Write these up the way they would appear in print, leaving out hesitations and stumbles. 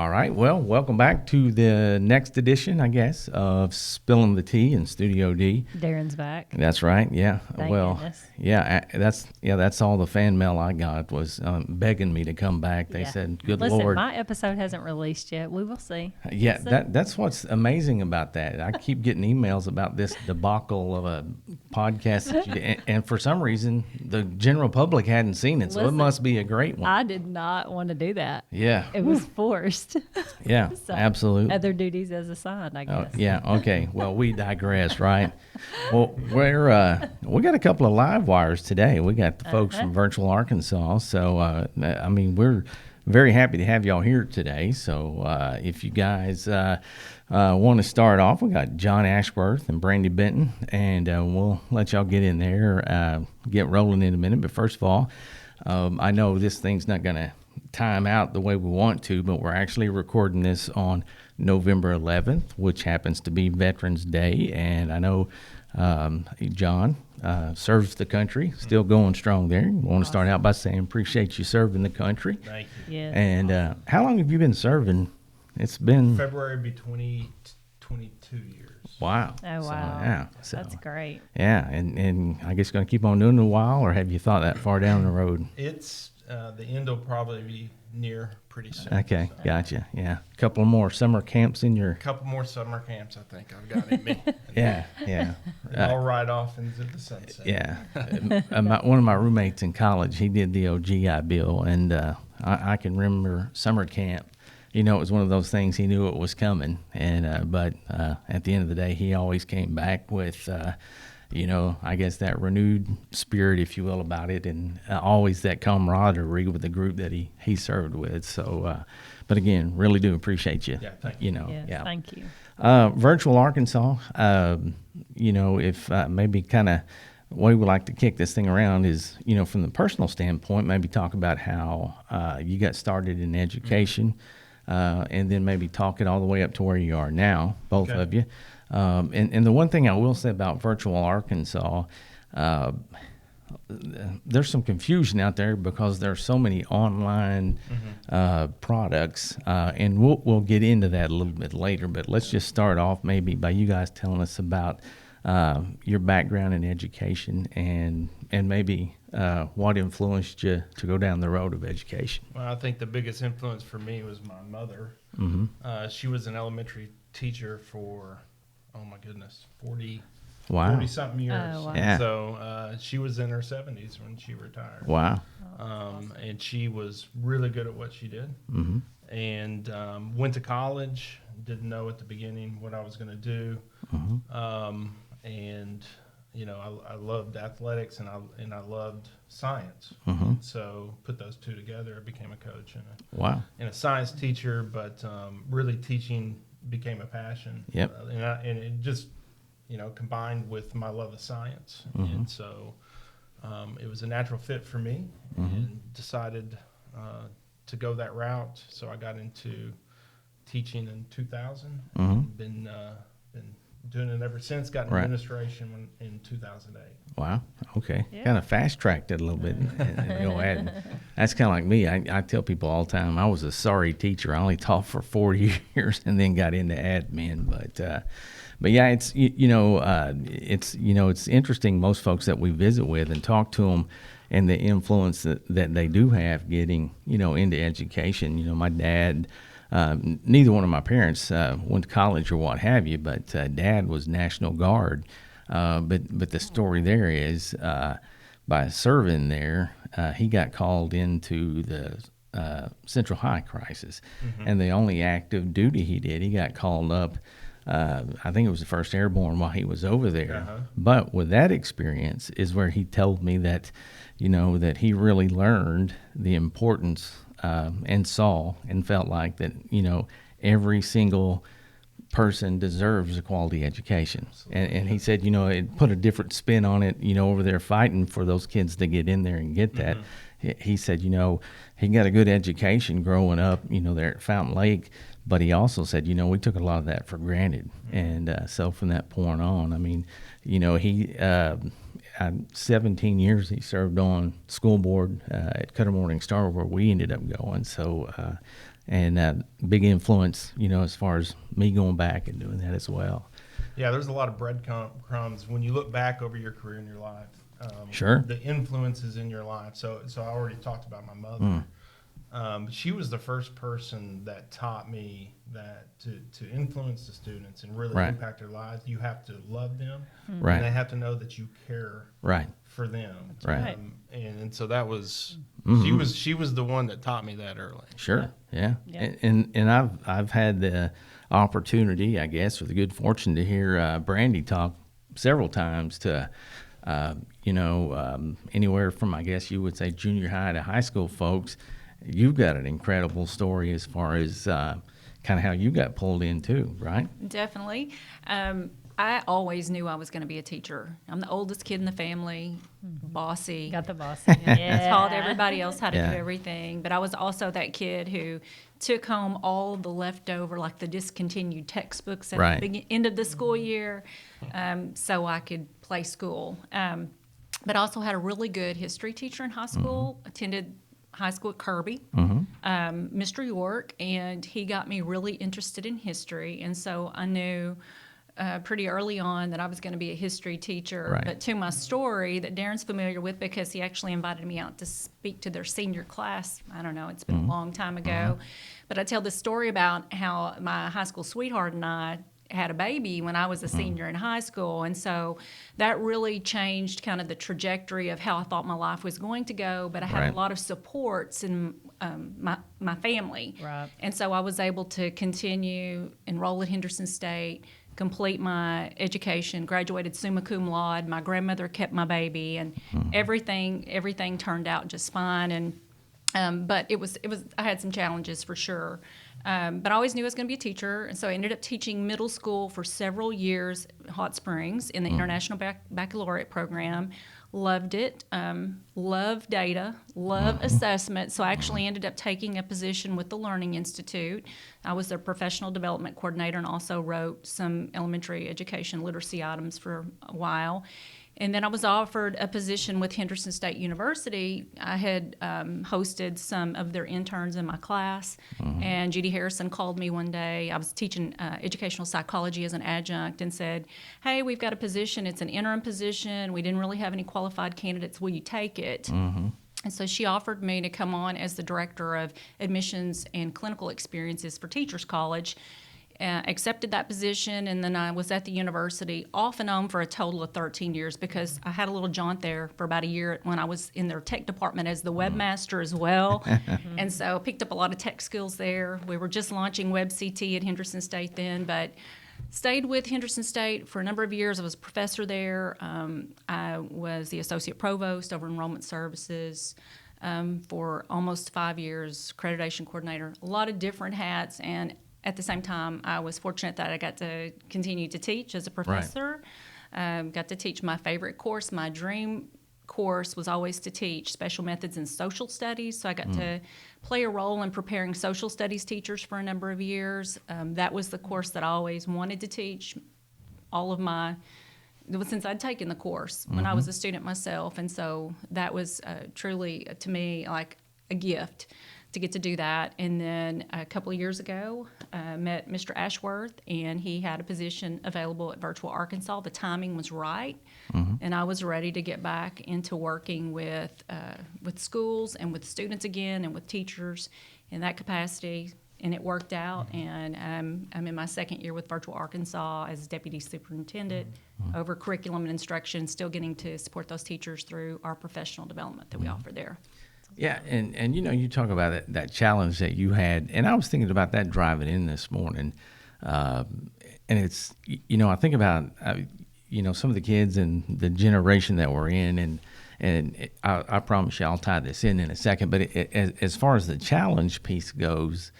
All right. Well, welcome back to the next edition, I guess, of Spilling the Tea in Studio D. Darren's back. That's right. Yeah. Thank goodness. Yeah. That's all the fan mail I got was begging me to come back. They said, "Good Listen, Lord." my episode hasn't released yet. We will see. Yeah, We'll see. that's what's amazing about that. I keep getting emails about this debacle of a podcast, and for some reason, the general public hadn't seen it, so it Listen, must be a great one. I did not want to do that. Yeah. It was forced. Yeah, So, absolutely. Other duties as assigned, I guess. Yeah, okay. Well, we digress, right? Well, we got a couple of live wires today. We got the folks from Virtual Arkansas, so we're very happy to have y'all here today. So if you guys want to start off, we got John Ashworth and Brandi Benton, and we'll let y'all get in there, get rolling in a minute. But first of all, I know this thing's not going to time out the way we want to, but we're actually recording this on November 11th, which happens to be Veterans Day, and I know John serves the country, still going strong there. I want to start out by saying appreciate you serving the country. Thank you. Yeah. And how long have you been serving? It's been February be 22 years. Wow. Oh, So, wow. yeah. That's great. Yeah, and I guess going to keep on doing it a while, or have you thought that far down the road? It's the end will probably be near pretty soon. Okay, so. gotcha. Yeah, a couple more summer camps in your. A couple more summer camps, I think I've got in me. Yeah. And I'll ride off into the sunset. Yeah, one of my roommates in college, he did the old GI Bill, and I can remember summer camp. You know, it was one of those things, he knew it was coming, and but at the end of the day, he always came back with, I guess that renewed spirit, if you will, about it, and always that camaraderie with the group that he served with. So, but again, really do appreciate you. Yeah, thank you. Yes, thank you. Virtual Arkansas, if maybe kind of way we like to kick this thing around is, from the personal standpoint, maybe talk about how you got started in education, and then maybe talk it all the way up to where you are now, both Okay. of you. And the one thing I will say about Virtual Arkansas, there's some confusion out there because there's so many online products, and we'll get into that a little bit later. But let's just start off maybe by you guys telling us about your background in education and maybe what influenced you to go down the road of education. Well, I think the biggest influence for me was my mother. Mm-hmm. She was an elementary teacher for, 40 Wow. 40-something years. Oh, wow. Yeah. So she was in her 70s when she retired. Wow. And she was really good at what she did. Mm-hmm. And went to college, didn't know at the beginning what I was going to do. Mm-hmm. I loved athletics and I loved science. Mm-hmm. So put those two together, I became a coach Wow. and a science teacher, but really teaching became a passion. Yep. And it just, combined with my love of science. Mm-hmm. And so it was a natural fit for me, and decided to go that route. So I got into teaching in 2000. Mm-hmm. Been doing it ever since. Got in Right. administration in 2008. Wow. Okay. Yeah. Kind of fast tracked it a little bit. And go ahead. That's kind of like me. I tell people all the time, I was a sorry teacher. I only taught for 4 years and then got into admin. But yeah, it's it's interesting. Most folks that we visit with and talk to them, and the influence that they do have getting into education. My dad. Neither one of my parents went to college or what have you, but Dad was National Guard. But the story there is by serving there, he got called into the Central High crisis, and the only active duty he did, he got called up. I think it was the 1st Airborne while he was over there. Uh-huh. But with that experience is where he told me that, that he really learned the importance and saw and felt like that, every single person deserves a quality education. And he said, it put a different spin on it, over there fighting for those kids to get in there and get that. He said, he got a good education growing up, there at Fountain Lake, but he also said, we took a lot of that for granted. And so from that point on, he 17 years he served on school board at Cutter Morning Star, where we ended up going. So and big influence, as far as me going back and doing that as well. Yeah, there's a lot of breadcrumbs when you look back over your career and your life. Sure. The influences in your life. So I already talked about my mother. She was the first person that taught me that to influence the students and really Right. impact their lives, you have to love them, Right. and they have to know that you care Right. for them. Right. And so that was Mhm. she was the one that taught me that early. Sure. Yeah. Yeah. And I've had the opportunity, I guess, or the good fortune to hear Brandie talk several times to, anywhere from, I guess you would say, junior high to high school folks. You've got an incredible story as far as kind of how you got pulled in too, right? Definitely. I always knew I was going to be a teacher. I'm the oldest kid in the family, bossy. Got the boss. Taught everybody else how to Yeah. do everything. But I was also that kid who took home all the leftover, like the discontinued textbooks at Right. the end of the school year, so I could play school. But I also had a really good history teacher in high school, attended high school at Kirby, Mr. York, and he got me really interested in history. And so I knew pretty early on that I was going to be a history teacher. Right. But to my story that Darren's familiar with, because he actually invited me out to speak to their senior class. I don't know, it's been a long time ago. But I tell this story about how my high school sweetheart and I had a baby when I was a senior in high school. And so that really changed kind of the trajectory of how I thought my life was going to go. But I had Right. a lot of supports in my family. Right. And so I was able to continue, enroll at Henderson State, complete my education, graduated summa cum laude. My grandmother kept my baby, and everything turned out just fine. And but it was I had some challenges for sure. But I always knew I was going to be a teacher, and so I ended up teaching middle school for several years at Hot Springs in the International Baccalaureate program. Loved it, love data, love assessment. So I actually ended up taking a position with the Learning Institute. I was their professional development coordinator and also wrote some elementary education literacy items for a while. And then I was offered a position with Henderson State University. I had hosted some of their interns in my class, and Judy Harrison called me one day. I was teaching educational psychology as an adjunct and said, hey, we've got a position. It's an interim position. We didn't really have any qualified candidates. Will you take it? And so she offered me to come on as the director of admissions and clinical experiences for Teachers College. Accepted that position, and then I was at the university off and on for a total of 13 years because I had a little jaunt there for about a year when I was in their tech department as the webmaster as well. And so picked up a lot of tech skills there. We were just launching WebCT at Henderson State then, but stayed with Henderson State for a number of years. I was a professor there. I was the associate provost over enrollment services for almost 5 years, accreditation coordinator, a lot of different hats. And at the same time, I was fortunate that I got to continue to teach as a professor. Got to teach my favorite course. My dream course was always to teach special methods in social studies. So I got to play a role in preparing social studies teachers for a number of years. That was the course that I always wanted to teach since I'd taken the course when I was a student myself. And so that was truly, to me, like a gift to get to do that. And then a couple of years ago, I met Mr. Ashworth, and he had a position available at Virtual Arkansas. The timing was right, and I was ready to get back into working with schools and with students again and with teachers in that capacity. And it worked out, and I'm in my second year with Virtual Arkansas as deputy superintendent over curriculum and instruction, still getting to support those teachers through our professional development that we offer there. Yeah, and you talk about that challenge that you had, and I was thinking about that driving in this morning, and it's I think about some of the kids and the generation that we're in, and I promise you I'll tie this in a second, but as far as the challenge piece goes,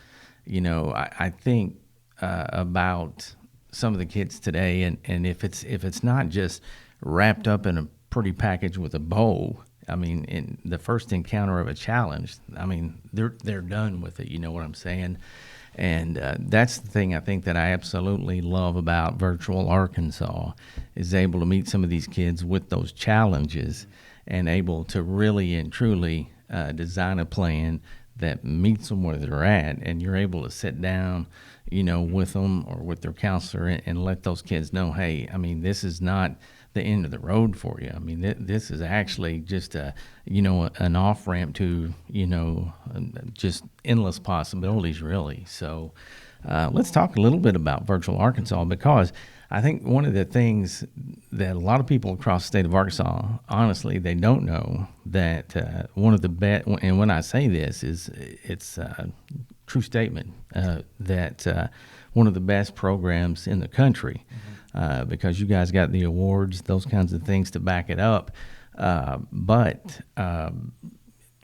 I think about some of the kids today, and if it's not just wrapped up in a pretty package with a bow. I mean, in the first encounter of a challenge, I mean, they're done with it. You know what I'm saying? And that's the thing I think that I absolutely love about Virtual Arkansas is able to meet some of these kids with those challenges and able to really and truly design a plan that meets them where they're at, and you're able to sit down, with them or with their counselor and let those kids know, hey, I mean, this is not the end of the road for you. I mean, this is actually just an off ramp to, just endless possibilities, really. So let's talk a little bit about Virtual Arkansas, because I think one of the things that a lot of people across the state of Arkansas, honestly, they don't know that one of the best, and when I say this, it's a true statement, that one of the best programs in the country, because you guys got the awards, those kinds of things to back it up. But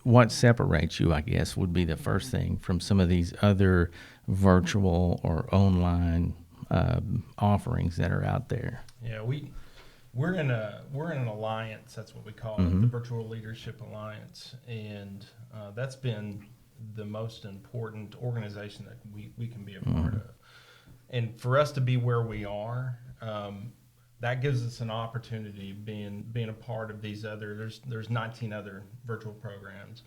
what separates you, I guess, would be the first thing from some of these other virtual or online offerings that are out there. Yeah, we're in an alliance. That's what we call it, the Virtual Leadership Alliance, and that's been the most important organization that we can be a part of. And for us to be where we are, that gives us an opportunity being a part of these other. There's 19 other virtual programs,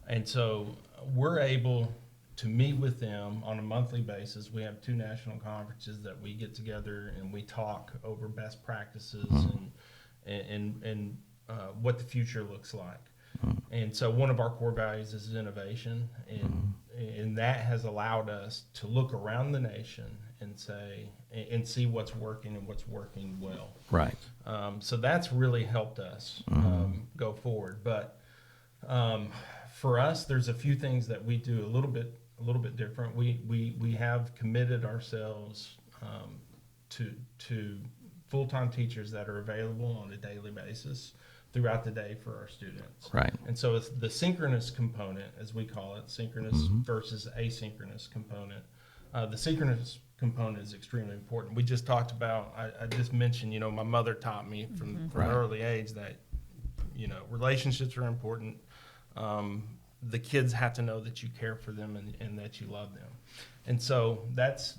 and so we're able to meet with them on a monthly basis. We have 2 national conferences that we get together and we talk over best practices and what the future looks like. And so one of our core values is innovation, and that has allowed us to look around the nation and see what's working and what's working well. Right. So that's really helped us go forward. But for us, there's a few things that we do a little bit different. We have committed ourselves to full-time teachers that are available on a daily basis throughout the day for our students. Right. And so it's the synchronous component, as we call it, synchronous versus asynchronous component. The synchronous component is extremely important. We just talked about, I just mentioned, my mother taught me from an early age that, relationships are important. The kids have to know that you care for them and that you love them. And so that's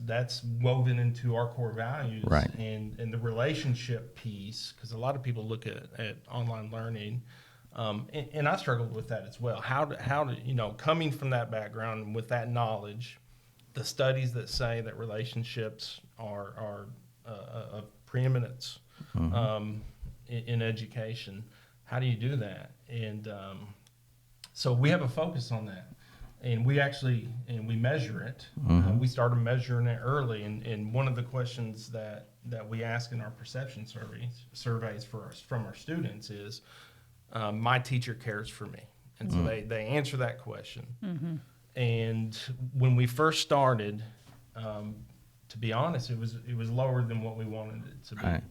woven into our core values. Right. And the relationship piece, because a lot of people look at online learning, and I struggled with that as well. How to coming from that background and with that knowledge, the studies that say that relationships are of preeminence in education, how do you do that? And so we have a focus on that, and we measure it. We started measuring it early, and one of the questions that we ask in our perception surveys from our students is, my teacher cares for me. And so they answer that question. And when we first started, to be honest, it was lower than what we wanted it to be. Right.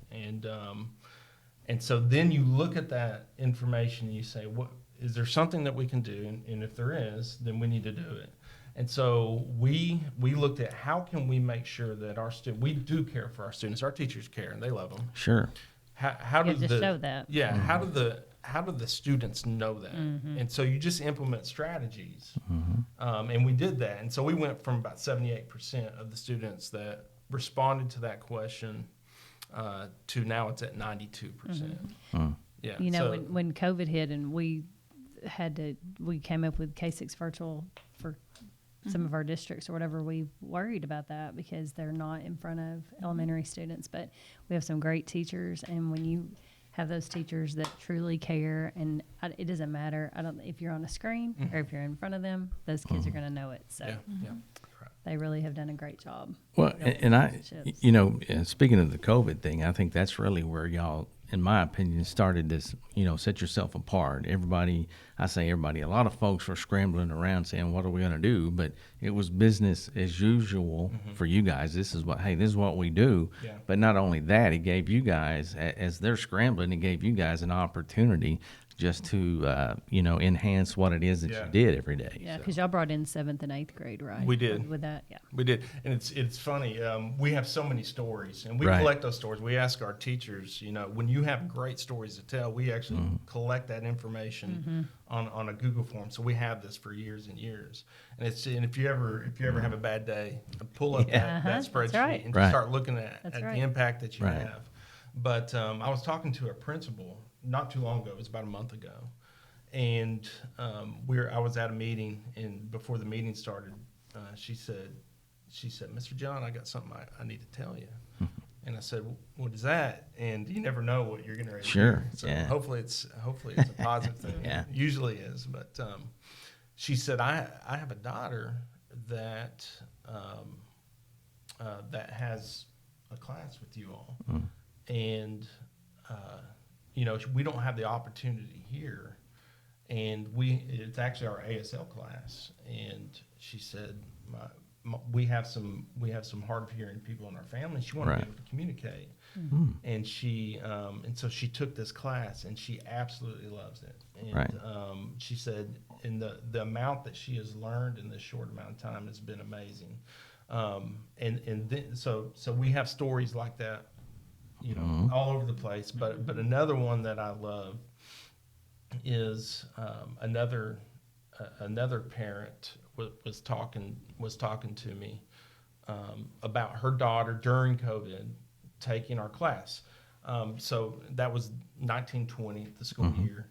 And so then you look at that information and you say, what is there something that we can do? And if there is, then we need to do it. And so we looked at how can we make sure that we do care for our students. Our teachers care and they love them. Sure. How You does have to show that. Yeah. How do the students know that? And so you just implement strategies. And we did that. And so we went from about 78% of the students that responded to that question to now it's at 92%. Yeah. When COVID hit and we came up with K6 virtual for some of our districts or whatever, we worried about that because they're not in front of elementary students, but we have some great teachers, and when you have those teachers that truly care, and it doesn't matter, if you're on a screen or if you're in front of them, those kids are going to know it. So they really have done a great job. Well, and speaking of the COVID thing, I think that's really where y'all, in my opinion, started this, set yourself apart. A lot of folks were scrambling around saying, what are we going to do? But it was business as usual for you guys. This is what we do. Yeah. But not only that, it gave you guys, as they're scrambling, it gave you guys an opportunity just to, enhance what it is that you did every day. Yeah, because y'all brought in 7th and 8th grade, right? We did. With that, yeah. We did. And it's funny. We have so many stories, and we collect those stories. We ask our teachers, when you have great stories to tell, we actually collect that information on a Google form. So we have this for years and years. And if you ever have a bad day, pull up that spreadsheet and start looking at the impact that you have. But I was talking to a principal not too long ago, it was about a month ago, And I was at a meeting, and before the meeting started, she said, "Mr. John, I got something I need to tell you." And I said, "What is that?" And you never know what you're going to Sure. hear. So Yeah. hopefully it's a positive thing. Yeah. It usually is. But she said, I have a daughter that that has a class with you all, and we don't have the opportunity here, and it's actually our ASL class. And she said, we have some hard of hearing people in our family. She wanted to be able to communicate, and so she took this class, and she absolutely loves it. And she said, and the amount that she has learned in this short amount of time has been amazing. And then, so we have stories like that, all over the place. But another one that I love is another parent was talking to me about her daughter during COVID taking our class. So that was 1920, the school year,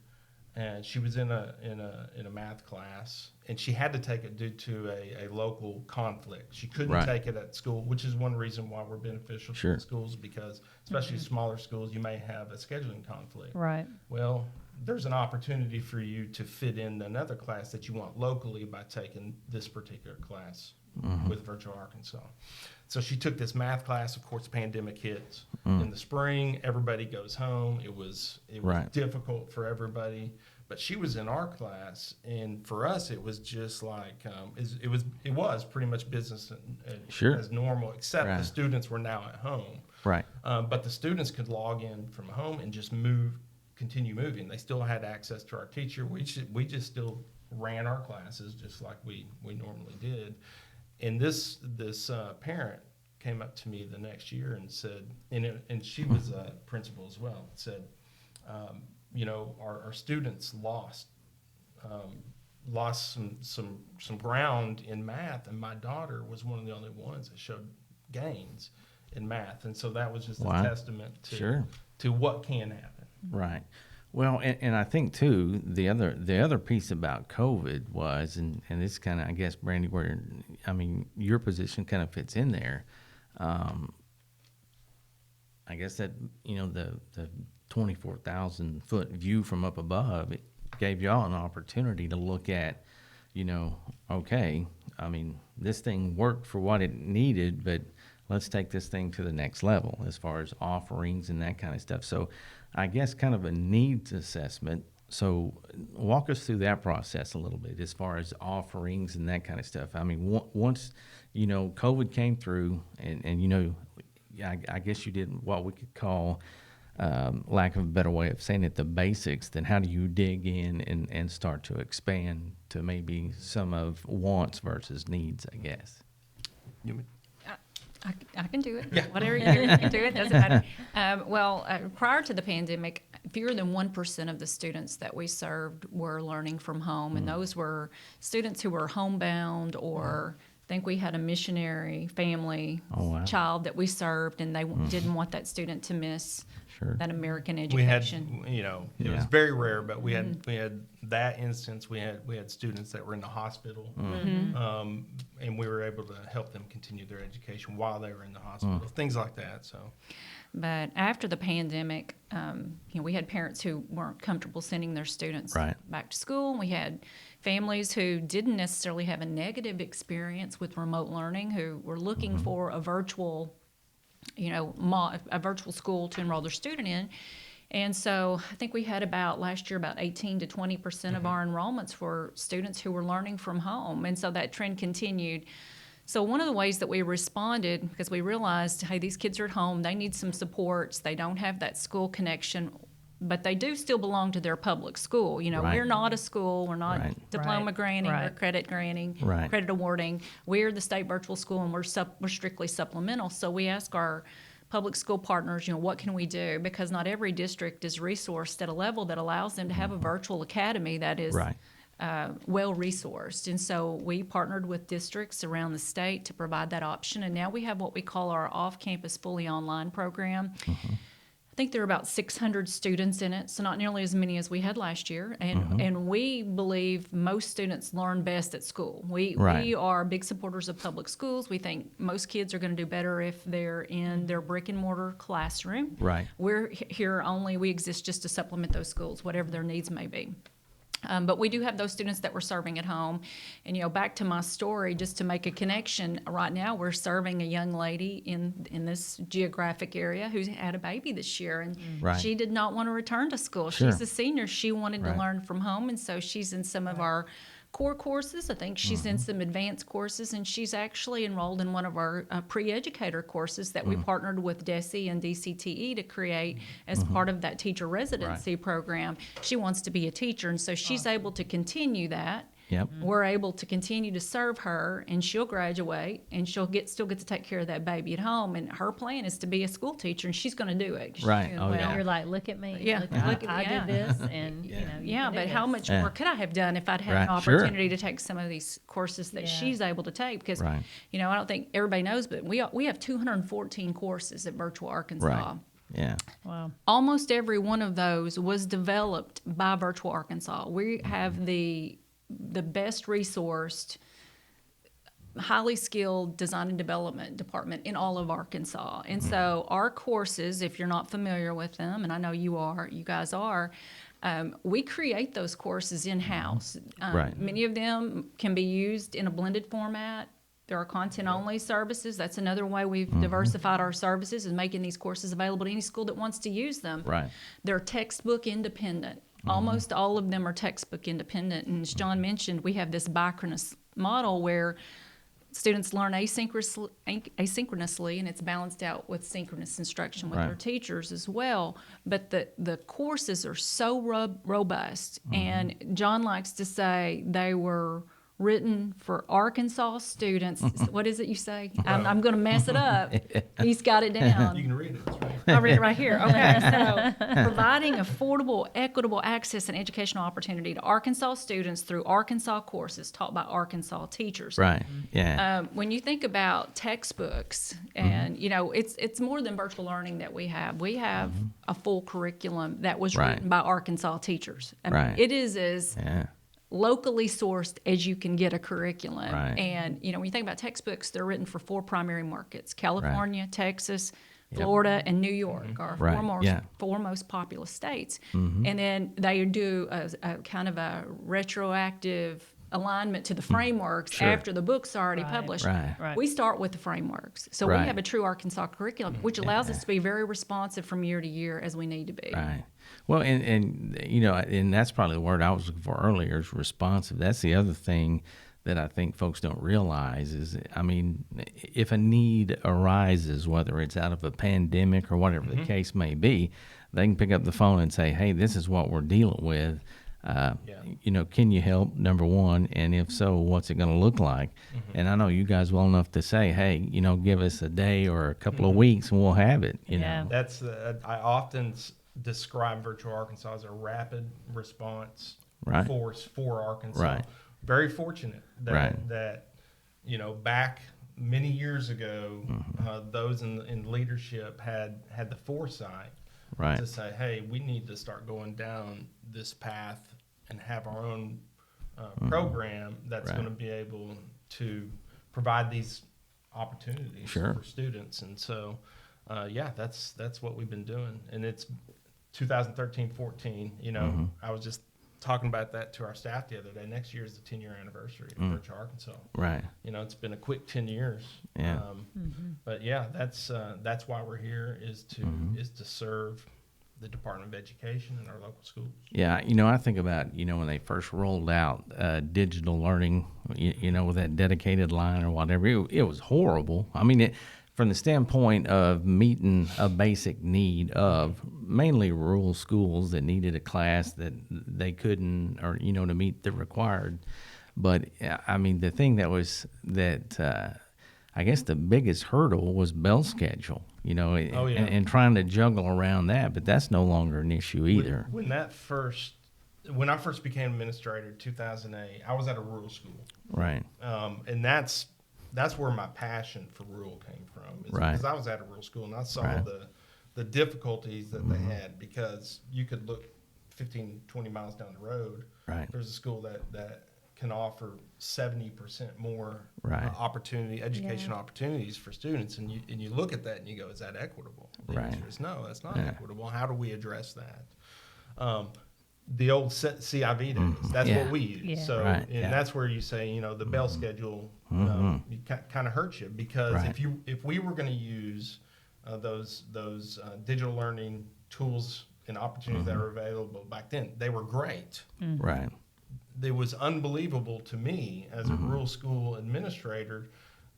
and she was in a math class, and she had to take it due to a local conflict. She couldn't take it at school, which is one reason why we're beneficial to the schools, because especially smaller schools, you may have a scheduling conflict. Right. Well, there's an opportunity for you to fit in another class that you want locally by taking this particular class with Virtual Arkansas. So she took this math class. Of course, the pandemic hits in the spring. Everybody goes home. It was difficult for everybody. But she was in our class, and for us, it was just like it was pretty much business as normal, except the students were now at home. Right. But the students could log in from home and just continue moving. They still had access to our teacher. We just still ran our classes just like we normally did. And this parent came up to me the next year and said, and she was a principal as well, said, our students lost some ground in math, and my daughter was one of the only ones that showed gains in math. And so that was just a testament to what can happen. Right. Well, and I think too, the other piece about COVID was, and this kind of, I guess, Brandie, where, I mean, your position kind of fits in there. I guess that, the 24,000 foot view from up above, it gave y'all an opportunity to look at, okay, I mean, this thing worked for what it needed, but let's take this thing to the next level as far as offerings and that kind of stuff. So I guess kind of a needs assessment. So walk us through that process a little bit as far as offerings and that kind of stuff. I mean, once, COVID came through and I guess you did what we could call, lack of a better way of saying it, the basics, then how do you dig in and start to expand to maybe some of wants versus needs, I guess? I can do it. Yeah. Whatever you can do it, doesn't matter. Prior to the pandemic, fewer than 1% of the students that we served were learning from home, and those were students who were homebound or I think we had a missionary family child that we served, and they didn't want that student to miss that American education. We had, it was very rare, but we had that instance. We had students that were in the hospital, and we were able to help them continue their education while they were in the hospital, things like that. So, but after the pandemic, we had parents who weren't comfortable sending their students back to school. We had families who didn't necessarily have a negative experience with remote learning, who were looking for a virtual, a virtual school to enroll their student in. And so I think we had last year about 18 to 20% of our enrollments were students who were learning from home. And so that trend continued. So one of the ways that we responded, because we realized, hey, these kids are at home, they need some supports, they don't have that school connection, but they do still belong to their public school. We're not a school, we're not diploma granting or credit granting, credit awarding. We're the state virtual school, and we're strictly supplemental. So we ask our public school partners, what can we do? Because not every district is resourced at a level that allows them to have a virtual academy that is well-resourced. And so we partnered with districts around the state to provide that option. And now we have what we call our off-campus fully online program. think there are about 600 students in it, so not nearly as many as we had last year. And we believe most students learn best at school. We are big supporters of public schools. We think most kids are going to do better if they're in their brick and mortar classroom. Right. We're here only, we exist just to supplement those schools, whatever their needs may be. But we do have those students that we're serving at home. And, back to my story, just to make a connection, right now we're serving a young lady in this geographic area who's had a baby this year. And she did not want to return to school. Sure. She's a senior. She wanted to learn from home. And so she's in some of our core courses. I think she's in some advanced courses, and she's actually enrolled in one of our pre-educator courses that we partnered with DESE and DCTE to create as part of that teacher residency program. She wants to be a teacher, and so she's able to continue that. Yep. We're able to continue to serve her, and she'll graduate, and she'll still get to take care of that baby at home. And her plan is to be a school teacher, and she's going to do it. Right. She- Oh, yeah. You're like, look at me. Yeah. Look, Look at- I yeah. did this, and you Yeah, can do but how this. much Yeah. more could I have done if I'd had an Right, sure. opportunity to take some of these courses that Yeah. she's able to take? Because, Right. I don't think everybody knows, but we have 214 courses at Virtual Arkansas. Right. Yeah. Wow. Almost every one of those was developed by Virtual Arkansas. We have the best resourced, highly skilled design and development department in all of Arkansas. And so our courses, if you're not familiar with them, and I know you guys are, we create those courses in-house. Right. Many of them can be used in a blended format. There are content-only services. That's another way we've diversified our services, is making these courses available to any school that wants to use them. Right. They're textbook independent. Almost all of them are textbook independent. And as John mentioned, we have this bicronous model where students learn asynchronously, and it's balanced out with synchronous instruction with their teachers as well. But the courses are so robust. And John likes to say they were written for Arkansas students. What is it you say? I'm going to mess it up. He's got it down. You can read it. It's right. I'll read it right here. Okay, so providing affordable, equitable access and educational opportunity to Arkansas students through Arkansas courses taught by Arkansas teachers. Right. Yeah. When you think about textbooks, and it's more than virtual learning that we have. We have a full curriculum that was Right. written by Arkansas teachers. I mean, Right. it is as Yeah. locally sourced as you can get a curriculum. Right. And, when you think about textbooks, they're written for 4 primary markets: California, Texas, Yep. Florida, and New York are Right. four most populous states. Mm-hmm. And then they do a kind of a retroactive alignment to the frameworks Sure. after the book's already Right. published. Right. Right. We start with the frameworks. So Right. we have a true Arkansas curriculum, which allows us to be very responsive from year to year as we need to be. Right. Well, and that's probably the word I was looking for earlier, is responsive. That's the other thing that I think folks don't realize is, if a need arises, whether it's out of a pandemic or whatever the case may be, they can pick up the phone and say, hey, this is what we're dealing with. Can you help, number one? And if so, what's it going to look like? And I know you guys well enough to say, hey, give us a day or a couple of weeks and we'll have it, Yeah. know. That's I often describe Virtual Arkansas as a rapid response Right. force for Arkansas. Right. Very fortunate that Right. that back many years ago, those in leadership had the foresight Right. to say, hey, we need to start going down this path and have our own program that's Right. going to be able to provide these opportunities Sure. for students. And so, that's what we've been doing. And it's 2013-14. I was just talking about that to our staff the other day. Next year is the 10-year anniversary of Virtual Arkansas. Right. It's been a quick 10 years. Yeah. But yeah, that's why we're here, is to serve the Department of Education and our local schools. Yeah, I think about, when they first rolled out digital learning, with that dedicated line or whatever, it was horrible. From the standpoint of meeting a basic need of mainly rural schools that needed a class that they couldn't, or, to meet the required. But, the thing I guess the biggest hurdle was bell schedule, and trying to juggle around that, but that's no longer an issue either. When I first became administrator in 2008, I was at a rural school. Right. And that's where my passion for rural came from. Right. Because I was at a rural school and I saw Right. the difficulties that they had, because you could look 15, 20 miles down the road. Right. There's a school that can offer 70% more Right. opportunity, education opportunities for students, and you look at that and you go, is that equitable? The Right. answer is no, that's not Yeah. equitable. How do we address that? The old CIV days, that's Yeah. what we use. Yeah. So, Right, and yeah. that's where you say, the bell schedule you kind of hurts you, because Right. if we were going to use those digital learning tools and opportunities that were available back then, they were great. Right. It was unbelievable to me as a rural school administrator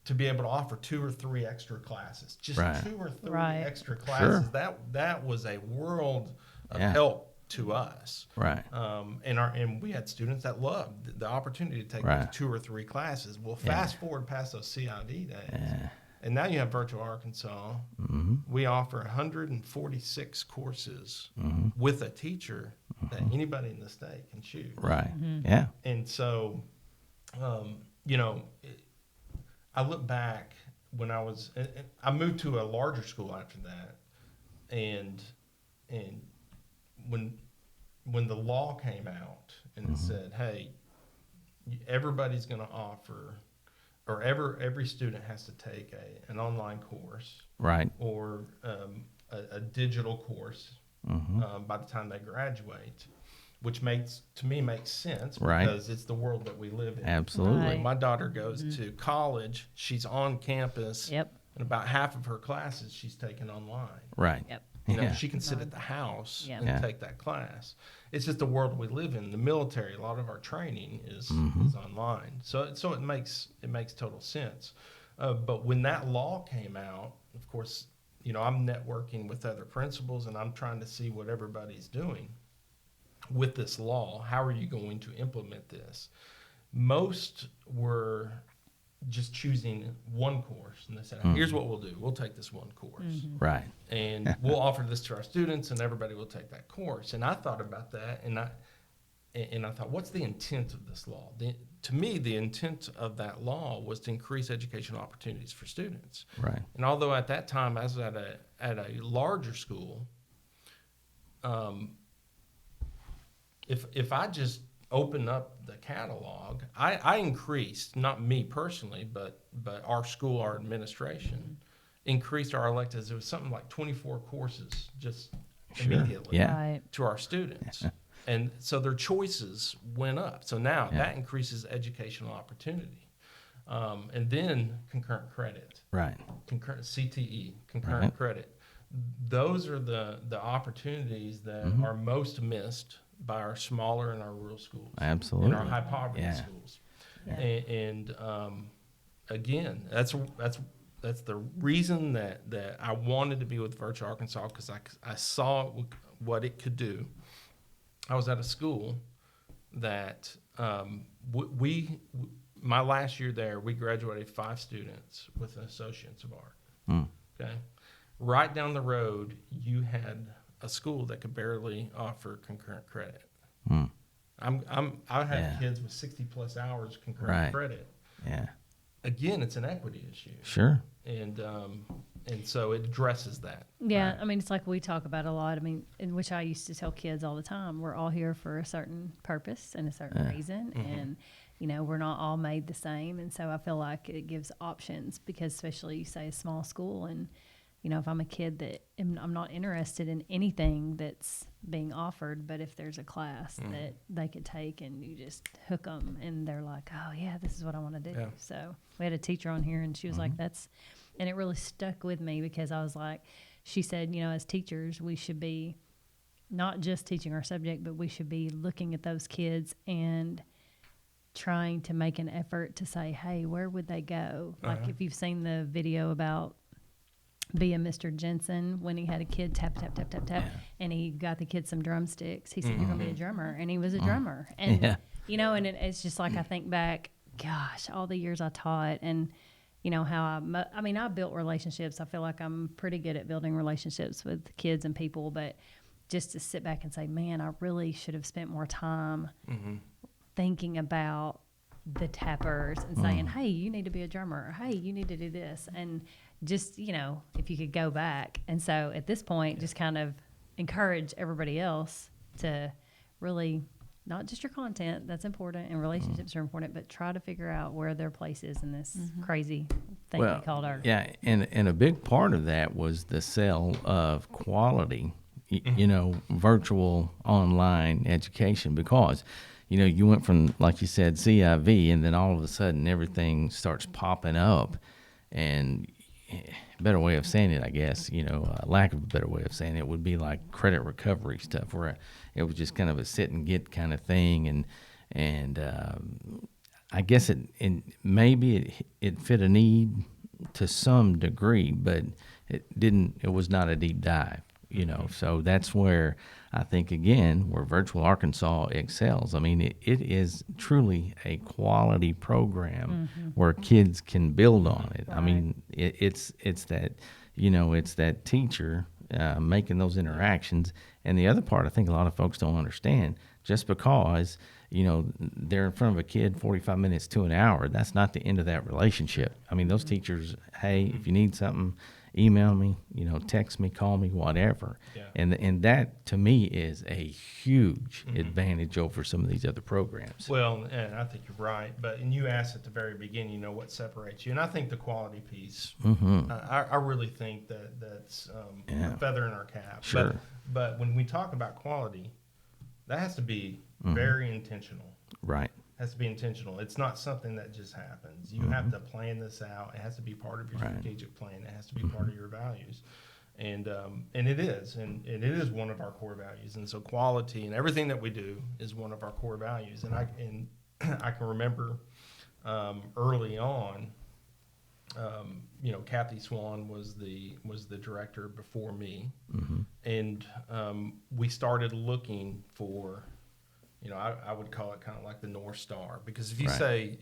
to be able to offer 2 or 3 extra classes, just Right. 2 or 3 Right. extra classes. Sure. That was a world of Yeah. help to us. Right. And we had students that loved the opportunity to take Right. those 2 or 3 classes. Well, fast forward past those CIV days, Yeah. and now you have Virtual Arkansas. Mm-hmm. We offer 146 courses with a teacher that anybody in the state can choose. Right. Yeah. And so, I look back when I moved to a larger school after that, and when the law came out and it said, hey, everybody's going to offer, or every student has to take an online course Right. or a digital course by the time they graduate, which makes sense, Right. because it's the world that we live in. Absolutely. Right. When my daughter goes to college, she's on campus, Yep. and about half of her classes she's taking online. Right. Yep. Yeah. She can sit at the house Yeah. and Yeah. take that class. It's just the world we live in. The military, a lot of our training is online, so it makes total sense. But when that law came out, of course, I'm networking with other principals, and I'm trying to see what everybody's doing with this law. How are you going to implement this? Most were just choosing one course, and they said, here's what we'll do. We'll take this one course, Right. and we'll offer this to our students, and everybody will take that course. And I thought about that, and I thought, what's the intent of this law? To me, the intent of that law was to increase educational opportunities for students. Right. And although at that time I was at a larger school, if I just open up the catalog, I increased, not me personally, but our school, our administration, increased our electives. It was something like 24 courses just immediately Yeah. Right. to our students. And so their choices went up. So now that increases educational opportunity. And then concurrent credit, Right. concurrent CTE, concurrent credit. Those are the opportunities that are most missed by our smaller and our rural schools. Absolutely. And our high poverty Yeah. schools. Yeah. And again, that's the reason that I wanted to be with Virtual Arkansas, because I saw what it could do. I was at a school that my last year there, we graduated 5 students with an Associates of Art. Okay, right down the road, you had a school that could barely offer concurrent credit. I have kids with 60+ hours concurrent Right. credit. Yeah. Again, it's an equity issue, Sure. and so it addresses that. Yeah, I mean, it's like we talk about a lot. I mean, in which I used to tell kids all the time, we're all here for a certain purpose and a certain reason. And, we're not all made the same. And so I feel like it gives options, because especially you say a small school, and, if I'm a kid that I'm not interested in anything that's being offered, but if there's a class that they could take and you just hook them and they're like, oh yeah, this is what I want to do. Yeah. So we had a teacher on here and she was like, and it really stuck with me, because I was like, she said, as teachers, we should be not just teaching our subject, but we should be looking at those kids and trying to make an effort to say, hey, where would they go? Like if you've seen the video about being Mr. Jensen, when he had a kid tap, tap, tap, tap, tap, and he got the kid some drumsticks. He said, you're going to be a drummer. And he was a drummer. And, and it's just like I think back, gosh, all the years I taught, and how I built relationships. I feel like I'm pretty good at building relationships with kids and people, but just to sit back and say, man, I really should have spent more time thinking about the tappers and saying, hey, you need to be a drummer, or hey, you need to do this. And just, if you could go back. And so at this point, just kind of encourage everybody else to really, not just your content, that's important, and relationships are important, but try to figure out where their place is in this crazy thing we called our. Yeah, and a big part of that was the sale of quality, virtual online education, because, you went from, like you said, CIV, and then all of a sudden everything starts popping up, and better way of saying it, I guess, lack of a better way of saying it would be like credit recovery stuff, where it was just kind of a sit and get kind of thing, and I guess maybe it fit a need to some degree, but it was not a deep dive, so that's where I think, again, where Virtual Arkansas excels. I mean, it is truly a quality program where kids can build on it. Right. I mean, it's that, it's that teacher making those interactions. And the other part, I think a lot of folks don't understand, just because, they're in front of a kid 45 minutes to an hour, that's not the end of that relationship. I mean, those teachers, hey, if you need something, email me, text me, call me, whatever. Yeah. And that, to me, is a huge advantage over some of these other programs. Well, and I think you're right. And you asked at the very beginning, what separates you. And I think the quality piece, I really think that's a feather in our cap. Sure. But when we talk about quality, that has to be very intentional. Right. Has to be intentional. It's not something that just happens. You have to plan this out. It has to be part of your strategic plan. It has to be part of your values. And it is. And it is one of our core values. And so quality and everything that we do is one of our core values. And I can remember early on, Kathy Swan was the director before me. And we started looking for, I would call it kind of like the North Star, because if you say,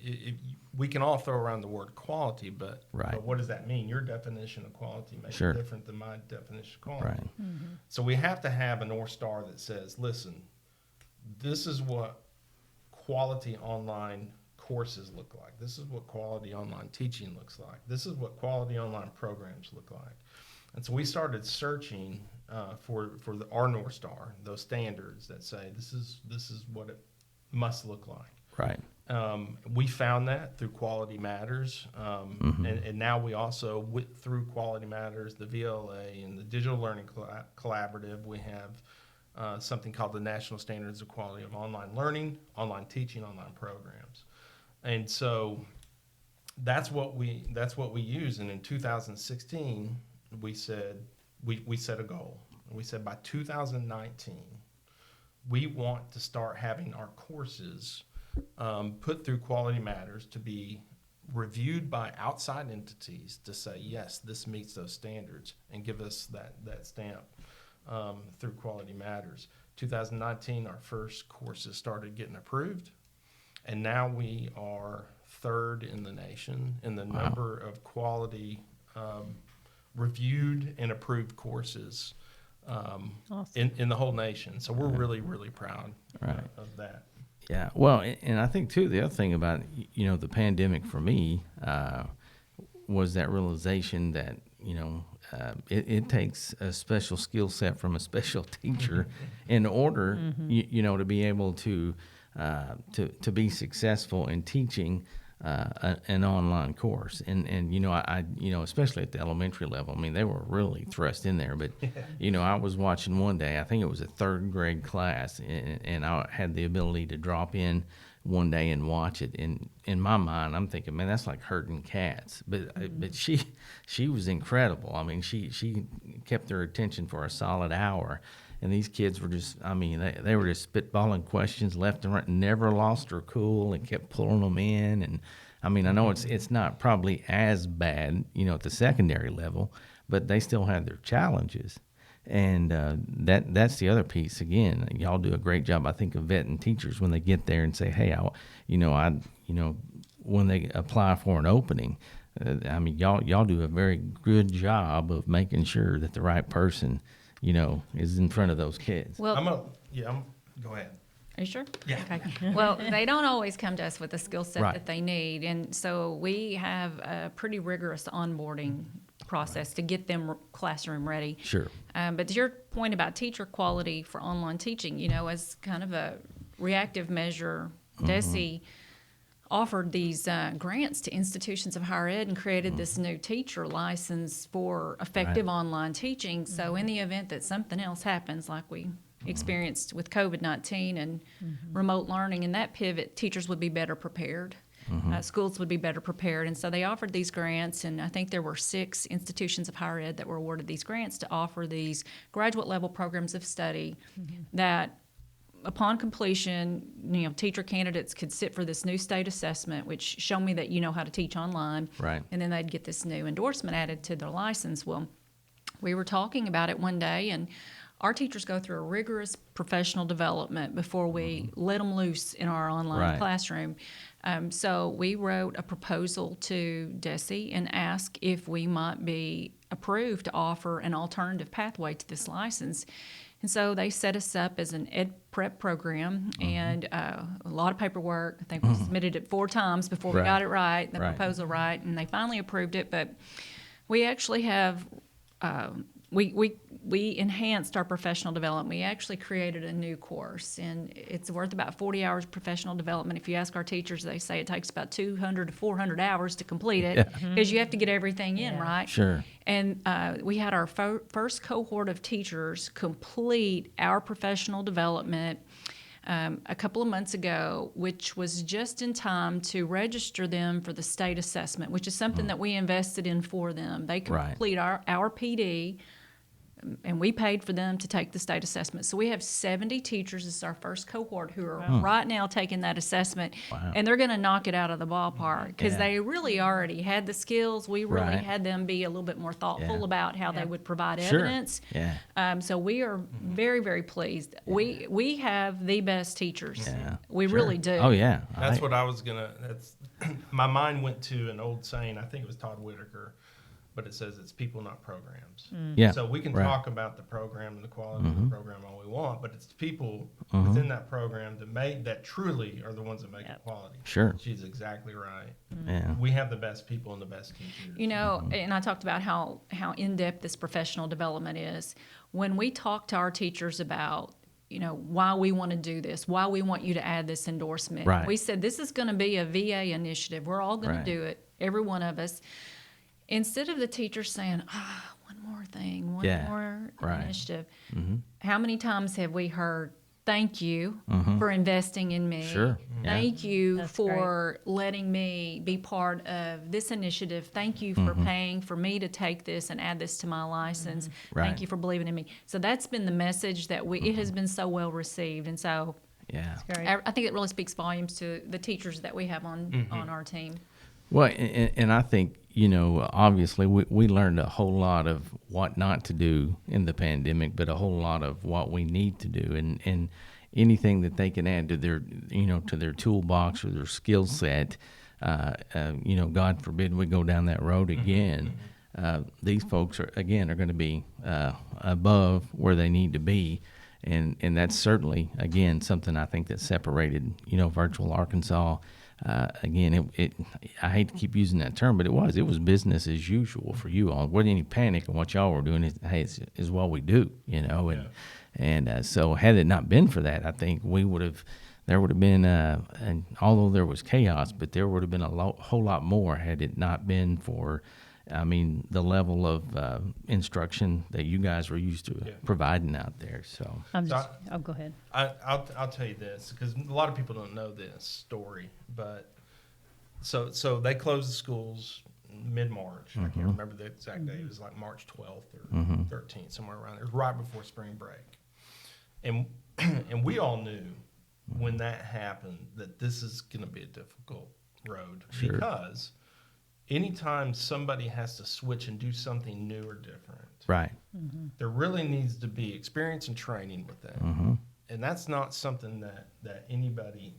we can all throw around the word quality, but what does that mean? Your definition of quality may be different than my definition of quality. Right. So we have to have a North Star that says, listen, this is what quality online courses look like. This is what quality online teaching looks like. This is what quality online programs look like. And so we started searching for our North Star, those standards that say this is what it must look like. Right. We found that through Quality Matters, and now we also, through Quality Matters, the VLA, and the Digital Learning Collaborative, we have something called the National Standards of Quality of Online Learning, Online Teaching, Online Programs. And so that's what we use. And in 2016, we said we set a goal. We said by 2019, we want to start having our courses put through Quality Matters to be reviewed by outside entities to say, yes, this meets those standards, and give us that stamp through Quality Matters. 2019, our first courses started getting approved, and now we are third in the nation in the number of quality reviewed and approved courses in the whole nation. So we're really, really proud of that. Yeah, well, and I think, too, the other thing about, the pandemic for me was that realization that, it takes a special skill set from a special teacher in order, to be able to be successful in teaching an online course. And I especially at the elementary level, I mean, they were really thrust in there. But, I was watching one day, I think it was a third grade class, and I had the ability to drop in one day and watch it. And in my mind, I'm thinking, man, that's like herding cats. But she was incredible. I mean, she kept their attention for a solid hour. And these kids were just, I mean, they were just spitballing questions left and right, never lost their cool, and kept pulling them in. And I mean, I know it's not probably as bad, at the secondary level, but they still have their challenges. And that's the other piece. Again, y'all do a great job, I think, of vetting teachers when they get there and say, hey, when they apply for an opening, I mean, y'all do a very good job of making sure that the right person is in front of those kids. Well, Go ahead. Are you sure? Yeah. Okay. Well, they don't always come to us with the skill set Right. that they need, and so we have a pretty rigorous onboarding process to get them classroom ready. Sure. But to your point about teacher quality for online teaching, as kind of a reactive measure, DESE offered these grants to institutions of higher ed and created this new teacher license for effective online teaching. So in the event that something else happens, like we experienced with COVID-19 and remote learning, and that pivot, teachers would be better prepared. Schools would be better prepared. And so they offered these grants, and I think there were 6 institutions of higher ed that were awarded these grants to offer these graduate level programs of study that upon completion, teacher candidates could sit for this new state assessment, which show me that you know how to teach online. Right. And then they'd get this new endorsement added to their license. Well, we were talking about it one day, and our teachers go through a rigorous professional development before we let them loose in our online classroom. So we wrote a proposal to DESE and asked if we might be approved to offer an alternative pathway to this license. And so they set us up as an ed prep program, and a lot of paperwork. I think we submitted it 4 times before we got it right, the proposal right, and they finally approved it. But we actually have we enhanced our professional development. We actually created a new course, and it's worth about 40 hours of professional development. If you ask our teachers, they say it takes about 200 to 400 hours to complete it because you have to get everything in, right? Sure. And we had our first cohort of teachers complete our professional development a couple of months ago, which was just in time to register them for the state assessment, which is something that we invested in for them. They complete our PD, and we paid for them to take the state assessment. So we have 70 teachers. This is our first cohort who are right now taking that assessment, and they're going to knock it out of the ballpark because they really already had the skills. We really had them be a little bit more thoughtful about how they would provide evidence. So we are very, very pleased. We have the best teachers. We really do. Oh, yeah. That's what I was that's my mind went to an old saying. I think it was Todd Whitaker, but it says it's people, not programs. Yeah. So we can talk about the program and the quality of the program all we want, but it's the people within that program that truly are the ones that make it quality. Sure. She's exactly right. Yeah. We have the best people and the best teachers. And I talked about how in-depth this professional development is. When we talk to our teachers about why we want to do this, why we want you to add this endorsement. We said this is going to be a VA initiative. We're all going to do it, every one of us. Instead of the teacher saying, one more thing, one more initiative, how many times have we heard, thank you for investing in me. Sure. Thank you for letting me be part of this initiative. Thank you for paying for me to take this and add this to my license. Thank you for believing in me. So that's been the message that it has been so well received. And so I think it really speaks volumes to the teachers that we have on our team. Well, and I think, obviously we learned a whole lot of what not to do in the pandemic, but a whole lot of what we need to do, and anything that they can add to their, to their toolbox or their skill set, God forbid we go down that road again. These folks are going to be above where they need to be. And that's certainly, again, something I think that separated, Virtual Arkansas. Again, I hate to keep using that term, but it was business as usual for you all. There wasn't any panic in what y'all were doing. Is what we do, and so had it not been for that, I think there would have been, and although there was chaos, but there would have been whole lot more had it not been for, the level of instruction that you guys were used to providing out there. So go ahead. I'll tell you this, because a lot of people don't know this story, but so they closed the schools mid-March. I can't remember the exact date. It was like March 12th or 13th, somewhere around there. It was right before spring break. And we all knew when that happened that this is going to be a difficult road because anytime somebody has to switch and do something new or different, there really needs to be experience and training with that. And that's not something that anybody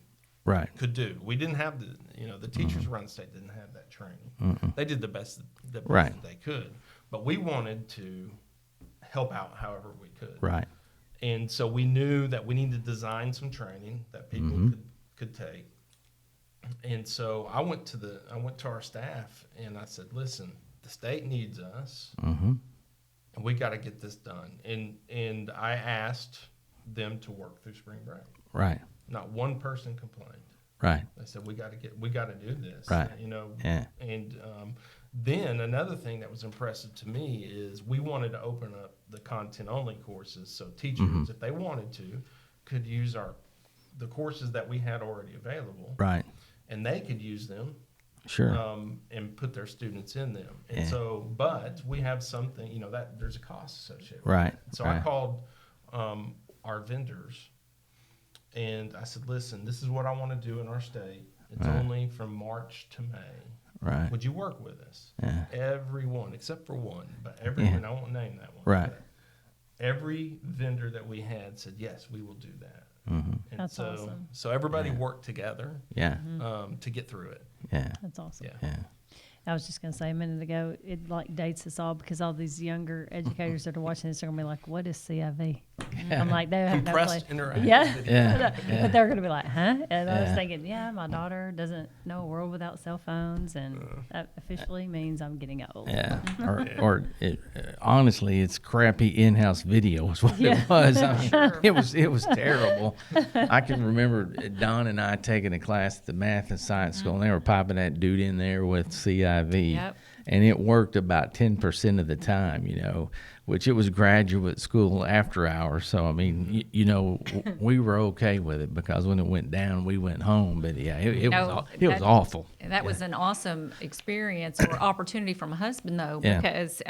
could do. We didn't have the teachers around the state didn't have that training. They did the best that they could, but we wanted to help out however we could. And so we knew that we needed to design some training that people could take. And so I went to our staff and I said, listen, the state needs us, Mm-hmm. and we got to get this done. And I asked them to work through spring break. Right. Not one person complained. Right. They said we got to do this. Right. You know. Yeah. And then another thing that was impressive to me is we wanted to open up the content only courses, so teachers, if they wanted to, could use the courses that we had already available, Right. and they could use them. Sure. And put their students in them. And Yeah. so, but we have something, you know, that there's a cost associated with Right. it. So Right. I called our vendors and I said, listen, this is what I want to do in our state. It's Right. only from March to May. Right. Would you work with us? Yeah. Everyone, except for one, but everyone, I won't name that one. Right. but every vendor that we had said, yes, we will do that. Mm-hmm. And That's so, awesome. so everybody worked together Yeah. to get through it. Yeah. That's awesome. Yeah. Yeah. I was just going to say a minute ago, it like dates us all because all these younger educators that are watching this are going to be like, what is CIV? I'm like, they have no clue. Compressed interactive Yeah. video. Yeah. But they're going to be like, huh? And I was Yeah. thinking, yeah, my daughter doesn't know a world without cell phones, and that officially means I'm getting old. Yeah, or it, honestly, it's crappy in-house video is what Yeah. it was. I mean, it was terrible. I can remember Don and I taking a class at the math and science school, and they were popping that dude in there with CIV, Yep. and it worked about 10% of the time, you know, which it was graduate school after hours. So I mean, you know, we were okay with it because when it went down, we went home. But yeah, it was awful. That was an awesome experience or opportunity for my husband, though, Yeah. because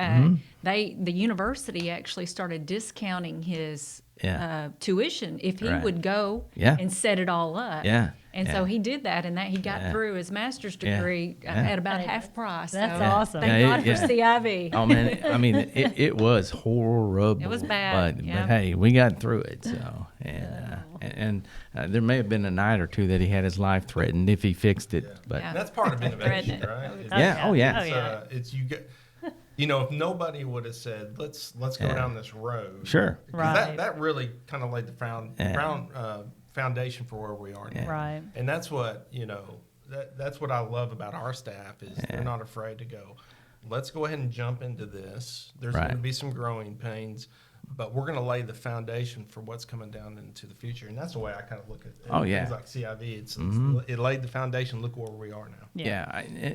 the university actually started discounting his Yeah. tuition if he Right. would go Yeah. and set it all up. Yeah. And so Yeah. he did that, and that he got Yeah. through his master's Yeah. degree Yeah. at about half price. That's So awesome. Thank Yeah, God for CIV. Oh man, I mean, it was horrible. It was bad, but yeah. hey, we got through it. So and there may have been a night or two that he had his life threatened if he fixed it. But Yeah. That's part of innovation, Threaten it. right? It's- yeah, oh yeah, Oh, yeah. It's you get, you know, if nobody would have said, let's go Yeah. down this road. sure. Because Right. that really kind of laid the foundation for where we are now. Yeah. Right. And that's what, you know, that's what I love about our staff is they're not afraid to go, let's go ahead and jump into this. There's Right. going to be some growing pains, but we're going to lay the foundation for what's coming down into the future. And that's the way I kind of look at Oh, yeah. things like CIV. It laid the foundation. Look where we are now. Yeah,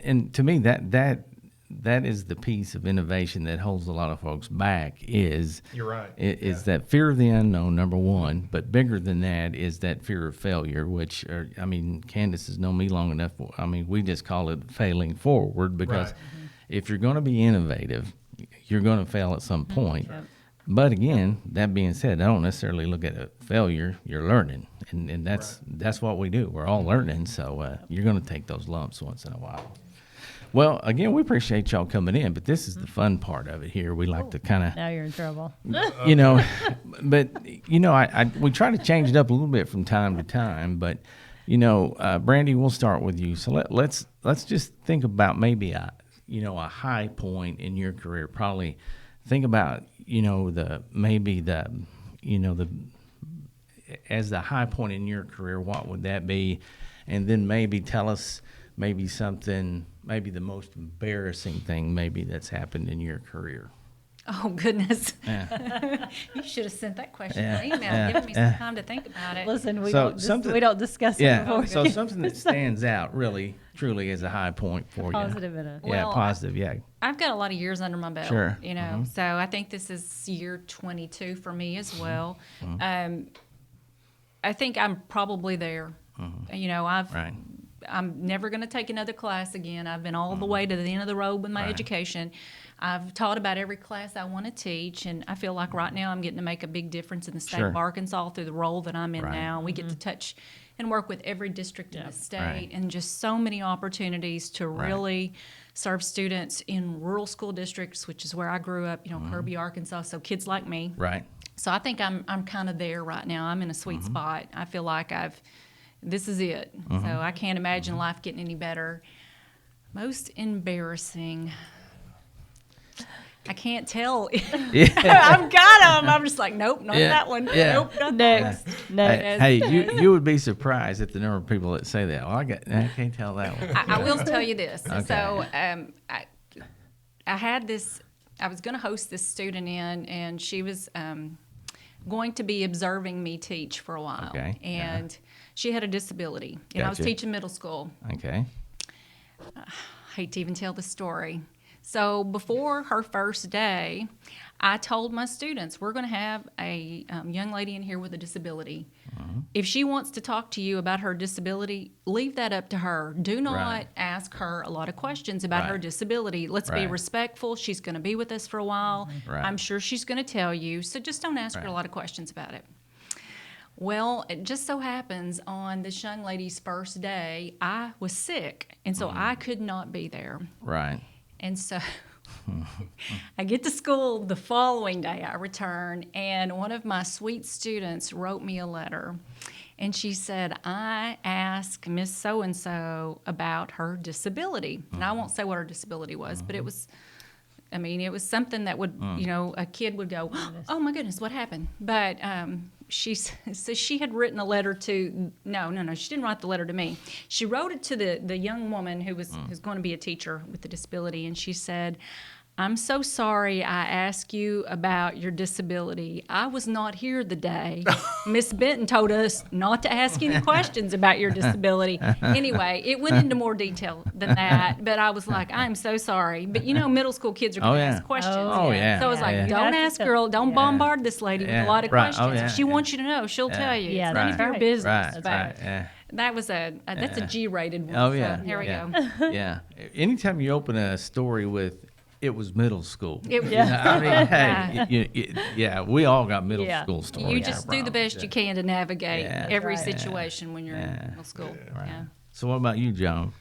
and to me that is the piece of innovation that holds a lot of folks back is You're right. is that fear of the unknown, number one, but bigger than that is that fear of failure, which I mean, Candace has known me long enough. I mean, we just call it failing forward because Right. if you're going to be innovative, you're going to fail at some point. Yep. But again, that being said, I don't necessarily look at a failure. You're learning, and that's what we do. We're all learning, so you're going to take those lumps once in a while. Well, again, we appreciate y'all coming in, but this is the fun part of it here. We like to kind of, Now you're in trouble. you know, but you know, we try to change it up a little bit from time to time. But you know, Brandie, we'll start with you. So let's just think about maybe a high point in your career. Probably think about as the high point in your career. What would that be? And then maybe tell us maybe something, maybe the most embarrassing thing maybe that's happened in your career. Oh, goodness. Yeah. You should have sent that question Yeah. by email, Yeah. giving me some time to think about it. Listen, we So we don't discuss it Yeah. before. So something that stands out really, truly as a high point for you. Positive and a Yeah, Well, positive. Yeah. I've got a lot of years under my belt, Sure. you know, so I think this is year 22 for me as well. I think I'm probably there. You know, Right. I'm never going to take another class again. I've been all the way to the end of the road with my Right. education. I've taught about every class I want to teach, and I feel like right now I'm getting to make a big difference in the state Sure. of Arkansas through the role that I'm in Right. now. We get to touch and work with every district in the state, Right. and just so many opportunities to Right. really serve students in rural school districts, which is where I grew up, you know, Kirby, Arkansas, so kids like me. Right. So I think I'm kind of there right now. I'm in a sweet spot. I feel like this is it. So I can't imagine life getting any better. Most embarrassing. I can't tell. Yeah. I've got them. I'm just like, nope, not Yeah. that one. Yeah. Nope, not next. Hey, you would be surprised at the number of people that say that. Well, I can't tell that one. I will tell you this. Okay. So I had this. I was going to host this student in, and she was going to be observing me teach for a while. Okay, yeah. And she had a disability, and I was Gotcha. teaching middle school. Okay. Hate to even tell the story. So before her first day, I told my students, we're going to have a young lady in here with a disability. If she wants to talk to you about her disability, leave that up to her. Do not Right. ask her a lot of questions about her Right. disability. Let's be Right. respectful. She's going to be with us for a while. Right. I'm sure she's going to tell you. So just don't ask her a Right. lot of questions about it. Well, it just so happens on this young lady's first day, I was sick, and so I could not be there. Right. And so I get to school the following day, I return, and one of my sweet students wrote me a letter. And she said, I asked Miss So-and-so about her disability. And I won't say what her disability was, but it was, I mean, it was something that would, you know, a kid would go, oh my goodness, what happened? But so she had written a letter to, no, she didn't write the letter to me. She wrote it to the young woman who's going to be a teacher with a disability, and she said, I'm so sorry I asked you about your disability. I was not here the day. Miss Benton told us not to ask any questions about your disability. Anyway, it went into more detail than that, but I was like, I'm so sorry. But you know, middle school kids are going to Oh, yeah. ask questions. Oh, yeah. So I was like, Yeah. don't That's ask her, don't yeah. bombard this lady with Yeah. a lot of Right. Oh, questions. yeah. If she wants you to know, she'll tell you. Yeah, It's none that's of your right. business. Right. But Right. Yeah. that was that's a G-rated one. Oh so yeah. here we yeah. go. Yeah. Anytime you open a story with "it was middle school," It was- I mean, hey, yeah, we all got middle Yeah. school stories. You no just do the problem. best you can to navigate Yeah. every Right. situation when you're Yeah. in middle school. Right. Yeah. So what about you, John?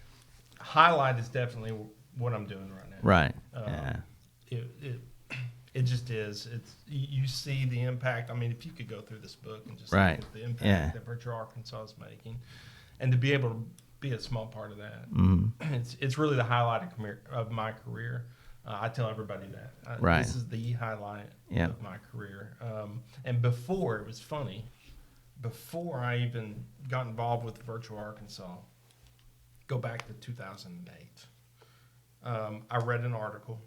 Highlight is definitely what I'm doing right now. Right. Um, Yeah. It just is. It's you see the impact. I mean, if you could go through this book and just Right. look at the impact Yeah. that Virtual Arkansas is making, and to be able to be a small part of that, it's really the highlight of my career. I tell everybody that Right. this is the highlight Yeah. of my career. And before, it was funny. Before I even got involved with Virtual Arkansas, go back to 2008. I read an article,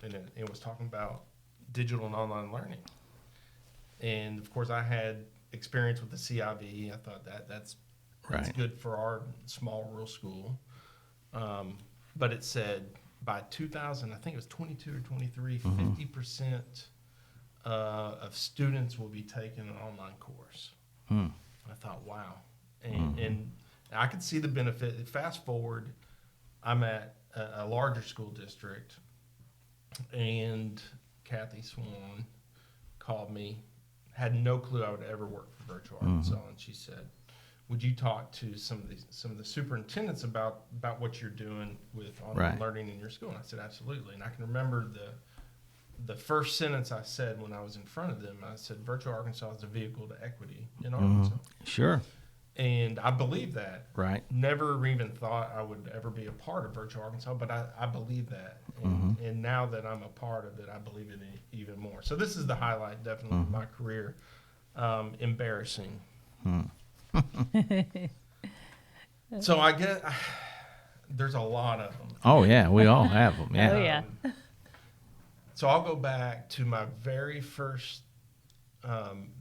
and it was talking about digital and online learning. And of course, I had experience with the CIV. I thought that's Right. good for our small rural school. But it said by 2000, I think it was 22 or 23, 50% of students will be taking an online course. I thought, wow. And I could see the benefit. Fast forward, I'm at a larger school district, and Kathy Swan called me, had no clue I would ever work for Virtual Arkansas, and she said, would you talk to some of the superintendents about what you're doing with online Right. learning in your school? And I said, absolutely. And I can remember the first sentence I said when I was in front of them. I said, Virtual Arkansas is a vehicle to equity in Arkansas. Sure. And I believe that. Right. Never even thought I would ever be a part of Virtual Arkansas, but I believe that. And now that I'm a part of it, I believe it even more. So this is the highlight, definitely, of my career. Embarrassing. So I get, there's a lot of them. Oh yeah, we all have them. Yeah. Oh, yeah. So I'll go back to my very first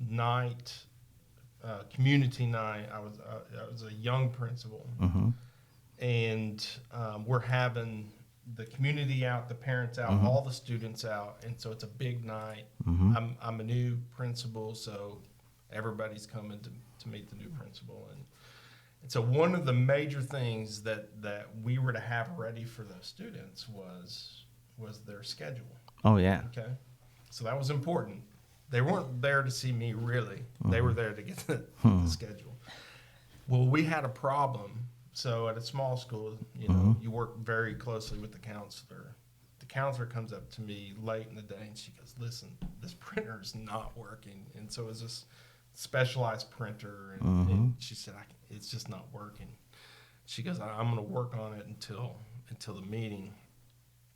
night, community night. I was a young principal, and we're having the community out, the parents out, all the students out, and so it's a big night. I'm a new principal, so everybody's coming to meet the new principal, and so one of the major things that we were to have ready for those students was their schedule. Oh yeah. Okay, so that was important. They weren't there to see me really. They were there to get the schedule. Well, we had a problem. So at a small school, you know, you work very closely with the counselor. The counselor comes up to me late in the day and she goes, "Listen, this printer is not working." And so it's this specialized printer, and she said, "It's just not working." She goes, "I'm going to work on it until the meeting."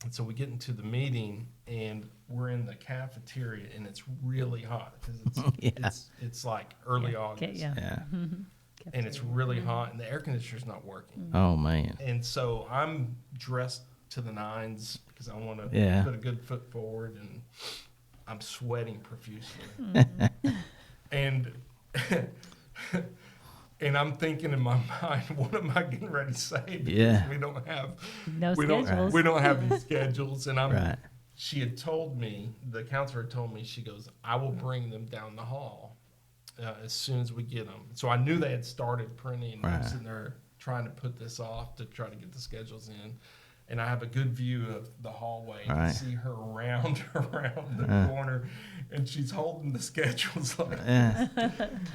And so we get into the meeting, and we're in the cafeteria, and it's really hot because it's like early August, Okay, yeah. Yeah. and it's really hot, and the air conditioner's not working. Oh man. And so I'm dressed to the nines because I want to Yeah. put a good foot forward, and I'm sweating profusely. And and I'm thinking in my mind, what am I getting ready to say? Because Yeah. we don't have No we schedules. we don't have these schedules. And Right. she had told me, the counselor had told me, she goes, I will bring them down the hall as soon as we get them. So I knew they had started printing. I'm Right. sitting there trying to put this off to try to get the schedules in. And I have a good view of the hallway. Right. I see her around the corner, and she's holding the schedules like. Yeah.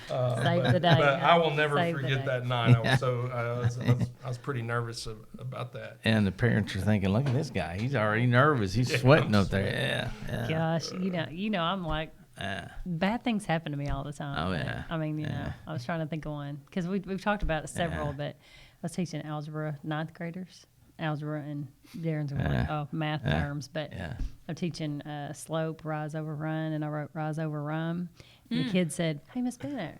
Save the day. But I will never Save the forget day. that night. I was pretty nervous about that. And the parents are thinking, look at this guy. He's already nervous. He's sweating up there. Yeah. Yeah. Gosh, I'm like, bad things happen to me all the time. Oh, yeah. I mean, Yeah. I was trying to think of one because we've talked about several, Yeah. but I was teaching algebra, ninth graders, algebra, and Darren's Yeah. math Yeah. terms. But Yeah. I'm teaching slope, rise over run, and I wrote rise over run. And the kid said, "Hey, Miss Bennett."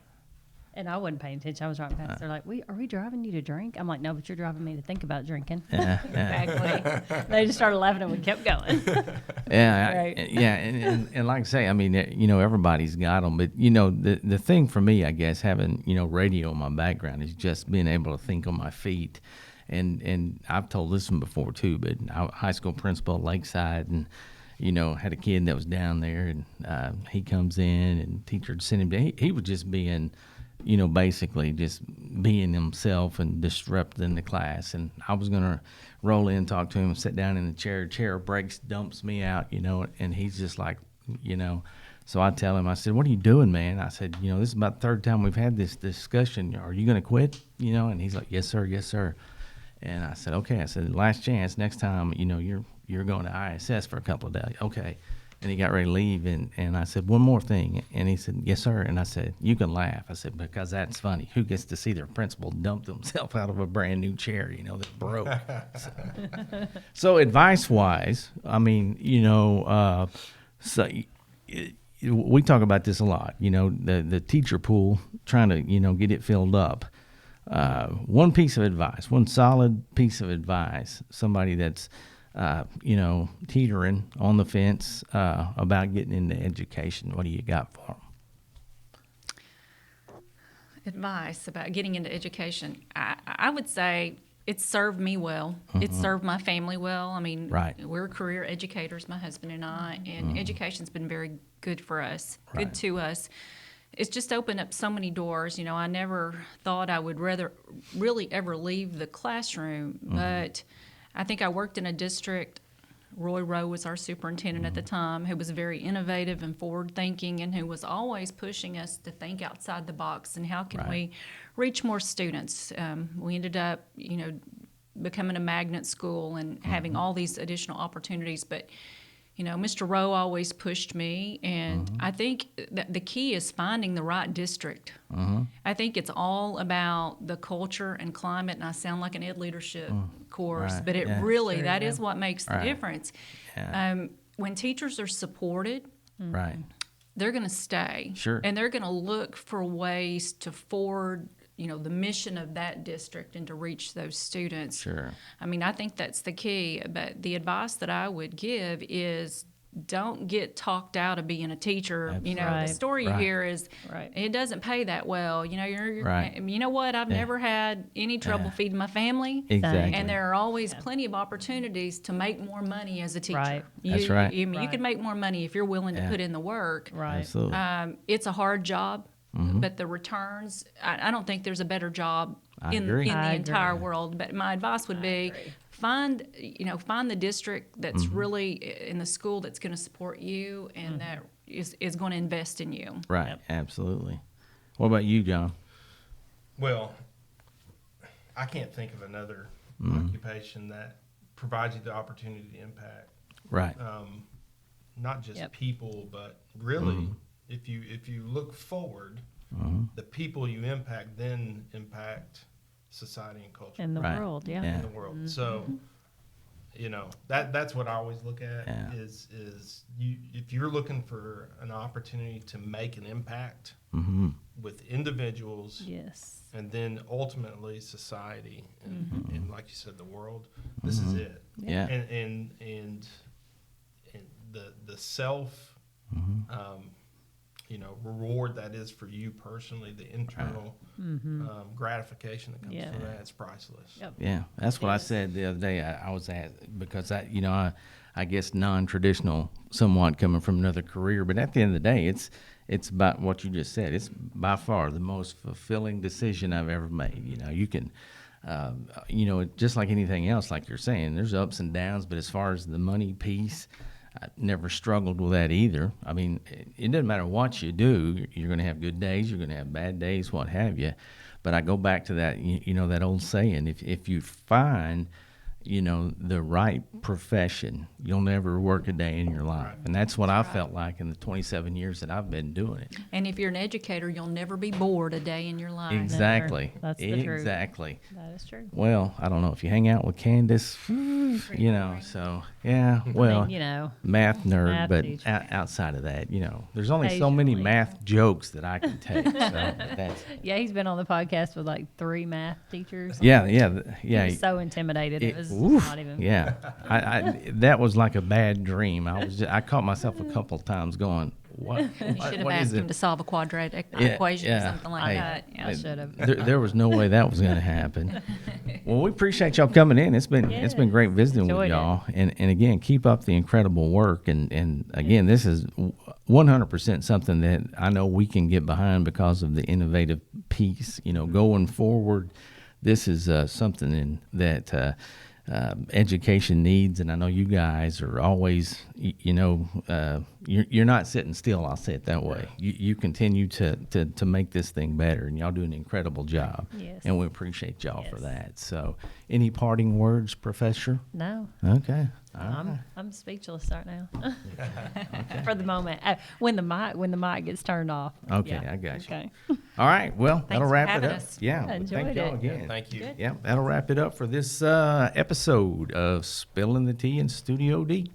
And I wasn't paying attention. I was writing past. They're like, "Are we driving you to drink?" I'm like, "No, but you're driving me to think about drinking." Yeah. Yeah. Exactly. They just started laughing and we kept going. Yeah, Right. yeah, and like I say, I mean, everybody's got them, but the thing for me, I guess, having radio in my background is just being able to think on my feet, and I've told this one before too, but high school principal at Lakeside, and had a kid that was down there, and he comes in, and teacher would send him to, he was just being, basically just being himself and disrupting the class. And I was going to roll in, talk to him, sit down in the chair breaks, dumps me out, and he's just like, so I tell him, I said, what are you doing, man? I said, this is about the third time we've had this discussion. Are you going to quit? And he's like, yes, sir. Yes, sir. And I said, okay. I said, last chance, next time, you're going to ISS for a couple of days. Okay. And he got ready to leave, and I said, one more thing. And he said, yes, sir. And I said, you can laugh. I said, because that's funny. Who gets to see their principal dump themselves out of a brand new chair, that broke? So advice-wise, I mean, we talk about this a lot, the teacher pool, trying to, get it filled up. One piece of advice, one solid piece of advice, somebody that's teetering on the fence about getting into education. What do you got for them? Advice about getting into education. I would say it's served me well. It's served my family well. I mean, Right. we're career educators, my husband and I, and education's been very good for us, Right. good to us. It's just opened up so many doors. I never thought I would really ever leave the classroom, but I think I worked in a district. Roy Rowe was our superintendent at the time, who was very innovative and forward-thinking, and who was always pushing us to think outside the box and how can Right. we reach more students. We ended up, becoming a magnet school and having all these additional opportunities. But, Mr. Rowe always pushed me, and I think that the key is finding the right district. I think it's all about the culture and climate, and I sound like an ed leadership course, Right, but it yeah. really, Sure, that yeah. is what makes the Right. difference. Yeah. When teachers are supported, Right. they're going to stay. Sure. And they're going to look for ways to forward, the mission of that district and to reach those students. Sure. I mean, I think that's the key. But the advice that I would give is don't get talked out of being a teacher. Absolutely. Right. The story you Right. hear is Right. it doesn't pay that well. You're Right. you know what? I've Yeah. never had any trouble Yeah. feeding my family. Exactly. And there are always plenty of opportunities to make more money as a teacher. Right. That's right. You Right. can make more money if you're willing to Yeah. put in the work. Right. Absolutely. It's a hard job, but the returns, I don't think there's a better job I in agree. the I entire agree. world. But my advice would be find the district that's really in the school that's going to support you and that is going to invest in you. Right. Absolutely. What about you, John? Well, I can't think of another occupation that provides you the opportunity to impact Right. not just Yep. people, but really, if you look forward, the people you impact then impact society and culture In the Right. world, yeah. Yeah. in the world. So, that's what I always look at Yeah. is you if you're looking for an opportunity to make an impact, with individuals, Yes. and then ultimately society, and like you said, the world. This is it. Yeah. And the self, reward that is for you personally, the internal gratification that comes Yeah. from that, it's priceless. Yep. Yeah, that's what I Yes. said the other day. I was at because I guess non-traditional, somewhat coming from another career, but at the end of the day, it's about what you just said. It's by far the most fulfilling decision I've ever made. You can, just like anything else, like you're saying, there's ups and downs, but as far as the money piece, I never struggled with that either. I mean, it doesn't matter what you do. You're going to have good days. You're going to have bad days, what have you. But I go back to that, that old saying, if you find, the right profession, you'll never work a day in your life. And that's what I felt like in the 27 years that I've been doing it. And if you're an educator, you'll never be bored a day in your life. Exactly. That's the truth. Exactly. That is true. Well, I don't know if you hang out with Candace, so yeah, well, math nerd, Math but teacher. outside of that, there's only so many Occasionally. math jokes that I can take. So that's, Yeah, he's been on the podcast with like 3 math teachers. yeah. He was so intimidated. It was Oof, not even. yeah. I that was like a bad dream. I caught myself a couple of times going, what? You should have what asked is him it? to solve a quadratic Yeah, equation or yeah. something like Hey, that. I Yeah. should have. There was no way that was going to happen. Well, we appreciate y'all coming in. It's been great visiting with Enjoyed it. y'all. And again, keep up the incredible work. And again, this is 100% something that I know we can get behind because of the innovative piece. Going forward, this is something that education needs, and I know you guys are always, you're not sitting still. I'll say it that way. You continue to make this thing better, and y'all do an incredible job. Yes. And we appreciate y'all for Yes. that. So, any parting words, Professor? No, Okay. All right. I'm speechless right now. For the moment, when the mic gets turned off. Okay, Yeah. I got you. Okay. All right. Well, that'll for wrap it having up. us. Yeah. I Thank enjoyed y'all it. again. Thank you. Yeah, that'll wrap it up for this episode of Spilling the Tea in Studio D.